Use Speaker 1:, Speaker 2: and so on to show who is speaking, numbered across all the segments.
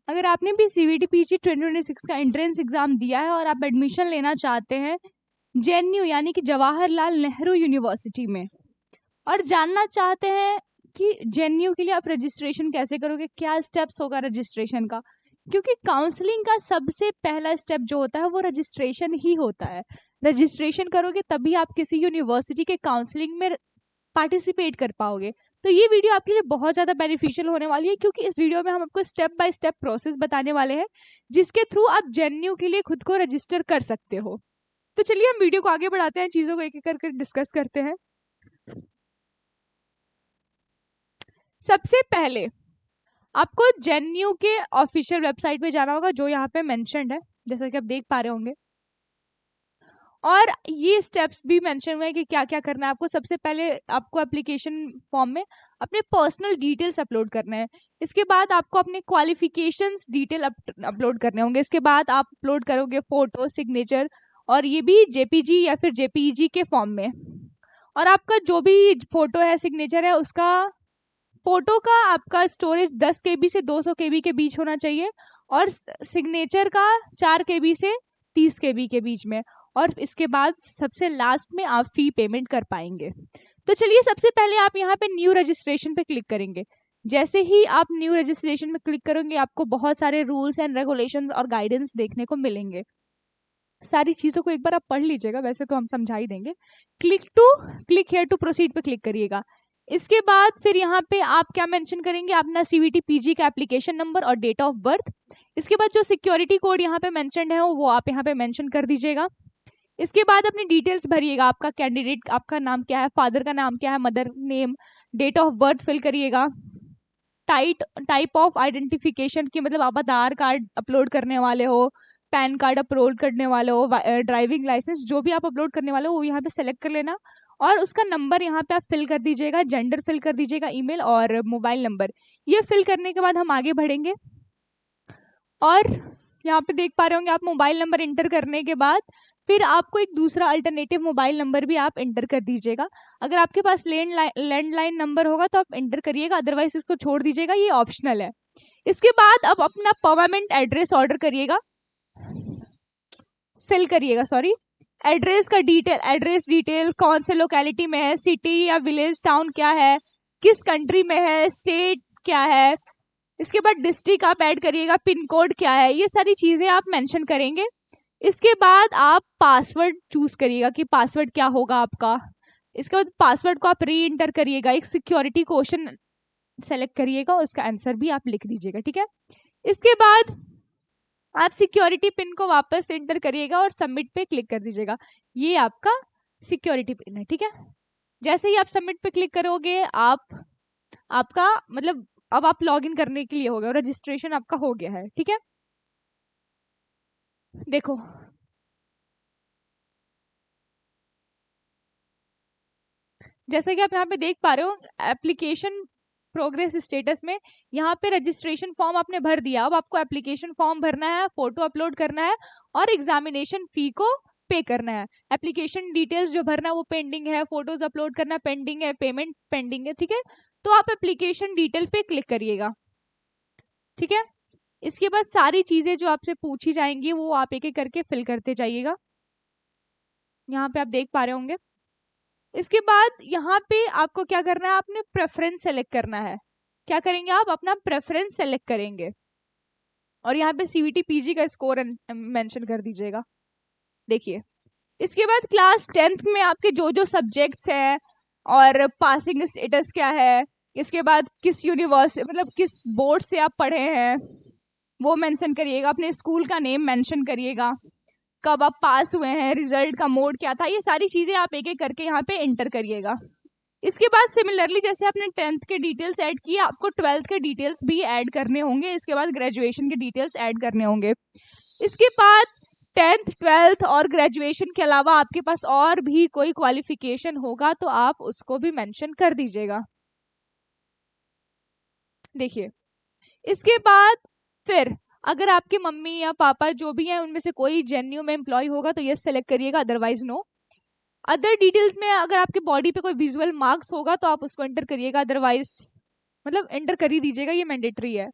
Speaker 1: अगर आपने भी CVT PG 2026 का एंट्रेंस एग्जाम दिया है और आप एडमिशन लेना चाहते हैं JNU यानी कि जवाहरलाल नेहरू यूनिवर्सिटी में, और जानना चाहते हैं कि JNU के लिए आप रजिस्ट्रेशन कैसे करोगे, क्या स्टेप्स होगा रजिस्ट्रेशन का, क्योंकि काउंसलिंग का सबसे पहला स्टेप जो होता है वो रजिस्ट्रेशन ही होता है। रजिस्ट्रेशन करोगे तभी आप किसी यूनिवर्सिटी के काउंसलिंग में पार्टिसिपेट कर पाओगे। तो ये वीडियो आपके लिए बहुत ज़्यादा बेनिफिशियल होने वाली है, क्योंकि इस वीडियो में हम आपको स्टेप बाय स्टेप प्रोसेस बताने वाले हैं जिसके थ्रू आप JNU के लिए खुद को रजिस्टर कर सकते हो। तो चलिए हम वीडियो को आगे बढ़ाते हैं, चीज़ों को एक एक करके डिस्कस करते हैं। सबसे पहले आपको JNU के ऑफिशियल वेबसाइट पे जाना होगा, जो यहाँ पे मेंशन्ड है, जैसा कि आप देख पा रहे होंगे, और ये स्टेप्स भी मेंशन हुए हैं कि क्या क्या करना है आपको। सबसे पहले आपको एप्लीकेशन फॉर्म में अपने पर्सनल डिटेल्स अपलोड करने हैं। इसके बाद आपको अपने क्वालिफिकेशंस डिटेल अपलोड करने होंगे। इसके बाद आप अपलोड करोगे फोटो, सिग्नेचर, और ये भी JPG या फिर JPEG के फॉर्म में। और आपका जो भी फोटो है, सिग्नेचर है, उसका फोटो का आपका स्टोरेज 10 KB से 200 KB के बीच होना चाहिए, और सिग्नेचर का 4 KB से 30 KB के बीच में। और इसके बाद सबसे लास्ट में आप फी पेमेंट कर पाएंगे। तो चलिए सबसे पहले आप यहाँ पे न्यू रजिस्ट्रेशन पे क्लिक करेंगे। जैसे ही आप न्यू रजिस्ट्रेशन में क्लिक करेंगे आपको बहुत सारे रूल्स एंड रेगुलेशंस और गाइडेंस देखने को मिलेंगे। सारी चीज़ों को एक बार आप पढ़ लीजिएगा, वैसे तो हम समझा ही देंगे। क्लिक हियर टू प्रोसीड पे क्लिक करिएगा। इसके बाद फिर यहाँ पे आप क्या मेंशन करेंगे, अपना CVT PG का एप्लीकेशन नंबर और डेट ऑफ बर्थ। इसके बाद जो सिक्योरिटी कोड यहाँ पे मेंशन्ड है वो आप यहाँ पे मेंशन कर दीजिएगा। इसके बाद अपनी डिटेल्स भरिएगा, आपका कैंडिडेट, आपका नाम क्या है, फादर का नाम क्या है, mother name, date of birth fill करिएगा। टाइप ऑफ आइडेंटिफिकेशन की, मतलब आप आधार कार्ड अपलोड करने वाले हो, पैन कार्ड अपलोड करने वाले हो, ड्राइविंग लाइसेंस, जो भी आप अपलोड करने वाले हो वो यहाँ पे सेलेक्ट कर लेना। और उसका नंबर यहाँ पे आप फिल कर दीजिएगा, जेंडर फिल कर दीजिएगा, ईमेल और मोबाइल नंबर। ये फिल करने के बाद हम आगे बढ़ेंगे। और यहाँ पे देख पा रहे होंगे आप, मोबाइल नंबर इंटर करने के बाद फिर आपको एक दूसरा अल्टरनेटिव मोबाइल नंबर भी आप इंटर कर दीजिएगा। अगर आपके पास लैंडलाइन नंबर होगा तो आप इंटर करिएगा, अदरवाइज इसको छोड़ दीजिएगा, ये ऑप्शनल है। इसके बाद अब अपना परमानेंट एड्रेस ऑर्डर करिएगा, फिल करिएगा, सॉरी, एड्रेस डिटेल, कौन से लोकेलिटी में है, सिटी या विलेज, टाउन क्या है, किस कंट्री में है, स्टेट क्या है। इसके बाद डिस्ट्रिक्ट आप ऐड करिएगा, पिन कोड क्या है, ये सारी चीजें आप मेंशन करेंगे। इसके बाद आप पासवर्ड चूज करिएगा कि पासवर्ड क्या होगा आपका। इसके बाद पासवर्ड को आप री इंटर करिएगा, एक सिक्योरिटी क्वेश्चन सेलेक्ट करिएगा, उसका आंसर भी आप लिख दीजिएगा, ठीक है। इसके बाद आप सिक्योरिटी पिन को वापस एंटर करिएगा और सबमिट पे क्लिक कर दीजिएगा। ये आपका सिक्योरिटी पिन है, ठीक है। जैसे ही आप सबमिट पे क्लिक करोगे आपका मतलब अब आप लॉगिन करने के लिए हो गया, रजिस्ट्रेशन आपका हो गया है, ठीक है। देखो जैसे कि आप यहाँ पे देख पा रहे हो, एप्लीकेशन प्रोग्रेस स्टेटस में यहाँ पे रजिस्ट्रेशन फॉर्म आपने भर दिया। अब आपको एप्लीकेशन फॉर्म भरना है, फोटो अपलोड करना है और एग्जामिनेशन फी को पे करना है। एप्लीकेशन डिटेल्स जो भरना है वो पेंडिंग है, फोटोज अपलोड करना पेंडिंग है, पेमेंट पेंडिंग है, ठीक है। तो आप एप्लीकेशन डिटेल पे क्लिक करिएगा, ठीक है। इसके बाद सारी चीजें जो आपसे पूछी जाएंगी वो आप एक एक करके फिल करते जाइएगा, यहाँ पे आप देख पा रहे होंगे। इसके बाद यहाँ पे आपको क्या करना है, आपने प्रेफरेंस सेलेक्ट करना है। क्या करेंगे आप, अपना प्रेफरेंस सेलेक्ट करेंगे और यहाँ पे CVT PG का स्कोर मेंशन कर दीजिएगा। देखिए इसके बाद क्लास 10th में आपके जो जो सब्जेक्ट्स हैं और पासिंग स्टेटस क्या है, इसके बाद किस यूनिवर्सिटी मतलब किस बोर्ड से आप पढ़े हैं वो मेंशन करिएगा, अपने स्कूल का नेम मेंशन करिएगा, कब आप पास हुए हैं, रिजल्ट का मोड क्या था, ये सारी चीज़ें आप एक एक करके यहाँ पे एंटर करिएगा। इसके बाद सिमिलरली जैसे आपने 10th के डिटेल्स ऐड किए, आपको 12th के डिटेल्स भी ऐड करने होंगे। इसके बाद ग्रेजुएशन के डिटेल्स ऐड करने होंगे। इसके बाद 10th 12th और ग्रेजुएशन के अलावा आपके पास और भी कोई क्वालिफिकेशन होगा तो आप उसको भी मेंशन कर दीजिएगा। देखिए इसके बाद फिर अगर आपके मम्मी या पापा जो भी हैं उनमें से कोई JNU में एम्प्लॉय होगा तो ये सेलेक्ट करिएगा, अदरवाइज नो। अदर डिटेल्स में अगर आपके बॉडी पे कोई विजुअल मार्क्स होगा तो आप उसको एंटर करिएगा, अदरवाइज मतलब एंटर कर ही दीजिएगा, ये मैंडेटरी है।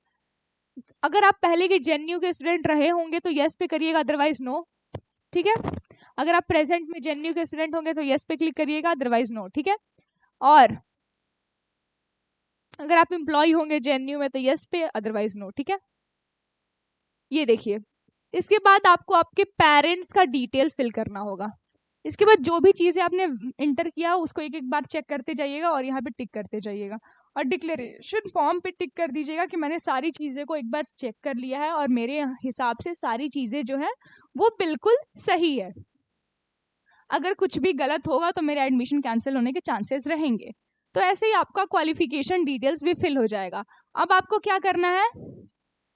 Speaker 1: अगर आप पहले के जेएनयू के स्टूडेंट रहे होंगे तो यस पे करिएगा, अदरवाइज नो। ठीक है, अगर आप प्रेजेंट में जेएनयू के स्टूडेंट होंगे तो यस पे क्लिक करिएगा, अदरवाइज नो। ठीक है, और अगर आप एम्प्लॉय होंगे जेएनयू में तो यस पे, अदरवाइज नो। ठीक है, ये देखिए। इसके बाद आपको आपके पेरेंट्स का डिटेल फिल करना होगा। इसके बाद जो भी चीज़ें आपने इंटर किया उसको एक एक बार चेक करते जाइएगा और यहाँ पे टिक करते जाइएगा, और डिक्लेरेशन फॉर्म पे टिक कर दीजिएगा कि मैंने सारी चीज़ें को एक बार चेक कर लिया है और मेरे हिसाब से सारी चीज़ें जो है वो बिल्कुल सही है। अगर कुछ भी गलत होगा तो मेरे एडमिशन कैंसिल होने के चांसेस रहेंगे। तो ऐसे ही आपका क्वालिफिकेशन डिटेल्स भी फिल हो जाएगा। अब आपको क्या करना है,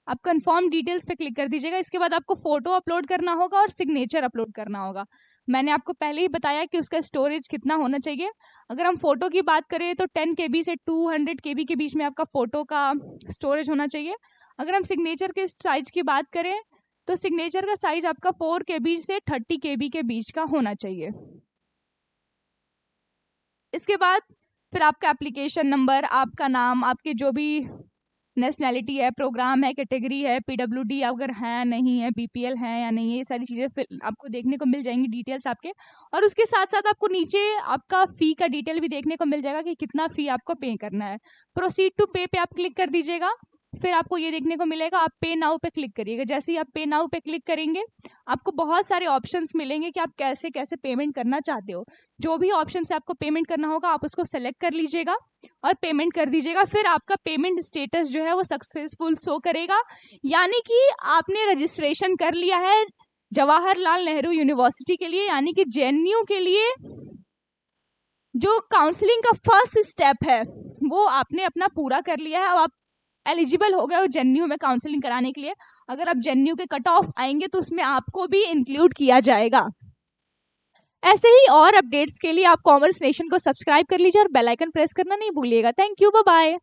Speaker 1: आप कंफर्म डिटेल्स पे क्लिक कर दीजिएगा। इसके बाद आपको फोटो अपलोड करना होगा और सिग्नेचर अपलोड करना होगा। मैंने आपको पहले ही बताया कि उसका स्टोरेज कितना होना चाहिए। अगर हम फोटो की बात करें तो 10 KB से 200 KB के बीच में आपका फोटो का स्टोरेज होना चाहिए। अगर हम सिग्नेचर के साइज की बात करें तो सिग्नेचर का साइज आपका 4 KB से 30 KB के बीच का होना चाहिए। इसके बाद फिर आपका एप्लीकेशन नंबर, आपका नाम, आपके जो भी नेशनैलिटी है, प्रोग्राम है, कैटेगरी है, PWD अगर है नहीं है, BPL है या नहीं है, ये सारी चीज़ें फिर आपको देखने को मिल जाएंगी डिटेल्स आपके। और उसके साथ साथ आपको नीचे आपका फ़ी का डिटेल भी देखने को मिल जाएगा कि कितना फ़ी आपको पे करना है। प्रोसीड टू पे पे आप क्लिक कर दीजिएगा। फिर आपको ये देखने को मिलेगा, आप पे नाउ पे क्लिक करिएगा। जैसे ही आप पे नाउ पे क्लिक करेंगे आपको बहुत सारे ऑप्शंस मिलेंगे कि आप कैसे कैसे पेमेंट करना चाहते हो। जो भी ऑप्शन से आपको पेमेंट करना होगा आप उसको सेलेक्ट कर लीजिएगा और पेमेंट कर दीजिएगा। फिर आपका पेमेंट स्टेटस जो है वो सक्सेसफुल शो करेगा, यानी कि आपने रजिस्ट्रेशन कर लिया है जवाहरलाल नेहरू यूनिवर्सिटी के लिए, यानी कि जेएनयू के लिए। जो काउंसलिंग का फर्स्ट स्टेप है वो आपने अपना पूरा कर लिया है। अब आप एलिजिबल हो गए हो जेएनयू में काउंसलिंग कराने के लिए। अगर आप जेएनयू के कट ऑफ आएंगे तो उसमें आपको भी इंक्लूड किया जाएगा। ऐसे ही और अपडेट्स के लिए आप कॉमर्स नेशन को सब्सक्राइब कर लीजिए और बेल आइकन प्रेस करना नहीं भूलिएगा। Thank you, bye bye.